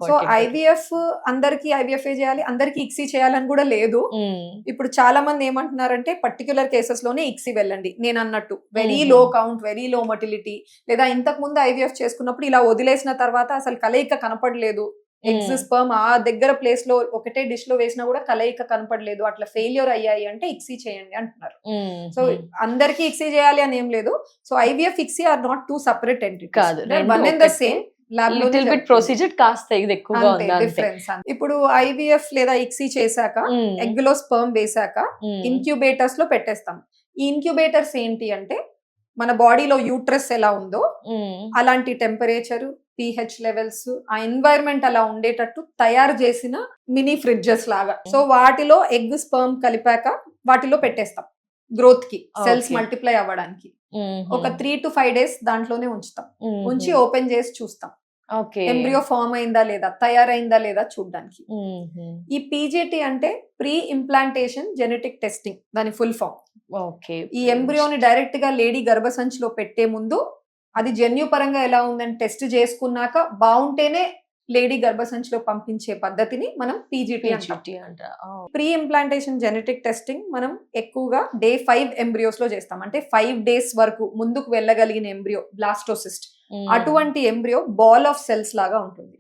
So IVF అందరికి IVF చేయాలి, అందరికి ఇక్సీ చేయాలని కూడా లేదు. ఇప్పుడు చాలా మంది ఏమంటున్నారంటే పర్టికులర్ కేసెస్ లోనే ఇక్సీ వెళ్ళండి. నేను అన్నట్టు very low count, very low motility, లేదా ఇంతకు ముందు ఐవీఎఫ్ చేసుకున్నప్పుడు ఇలా వదిలేసిన తర్వాత అసలు కలయిక కనపడలేదు, ఎగ్స్ స్పర్మ్ ఆ దగ్గర ప్లేస్ లో ఒకటే డిష్ లో వేసినా కూడా కలయిక కనపడలేదు, అట్లా ఫెయిల్యూర్ అయ్యాయి అంటే ఇక్సీ చేయండి అంటున్నారు. సో అందరికి ఇక్సీ చేయాలి అని ఏం లేదు. So IVF ICSI are not two separate entities, one and the same. Procedure కాస్త ఇది ఎక్కువగా డిఫరెన్స్. ఇప్పుడు ఐవీఎఫ్ లేదా ఇక్సీ చేశాక ఎగ్ లో స్పర్మ్ వేసాక ఇన్క్యుబేటర్స్ లో పెట్టేస్తాం. ఈ ఇన్క్యుబేటర్స్ ఏంటి అంటే మన బాడీలో యూట్రస్ ఎలా ఉందో అలాంటి టెంపరేచర్, pH లెవెల్స్, ఆ ఎన్వైరన్మెంట్ అలా ఉండేటట్టు తయారు చేసిన మినీ ఫ్రిడ్జెస్ లాగా. సో వాటిలో ఎగ్ స్పర్మ్ కలిపాక వాటిలో పెట్టేస్తాం గ్రోత్ కి, సెల్స్ మల్టిప్లై అవ్వడానికి. ఒక 3 to 5 days దాంట్లోనే ఉంచుతాం. ఉంచి ఓపెన్ చేసి చూస్తాం ఎంబ్రియో ఫార్మ్ అయిందా లేదా, తయారైందా లేదా చూడడానికి. ఈ పీజీటీ అంటే ప్రీ ఇంప్లాంటేషన్ జెనెటిక్ టెస్టింగ్, దాని ఫుల్ ఫామ్. ఈ ఎంబ్రియోని డైరెక్ట్ గా లేడీ గర్భసంచిలో పెట్టే ముందు అది జన్యుపరంగా ఎలా ఉందని టెస్ట్ చేసుకున్నాక బాగుంటేనే లేడీ గర్భసంచిలో పంపించే పద్ధతిని మనం పీజీటీ అంటాం. ప్రీ ఇంప్లాంటేషన్ జెనెటిక్ టెస్టింగ్ మనం ఎక్కువగా Day 5 ఎంబ్రియోస్ లో చేస్తాం. అంటే 5 days వరకు ముందుకు వెళ్ళగలిగిన ఎంబ్రియో, బ్లాస్టోసిస్ట్, అటువంటి ఎంబ్రియో బాల్ ఆఫ్ సెల్స్ లాగా ఉంటుంది.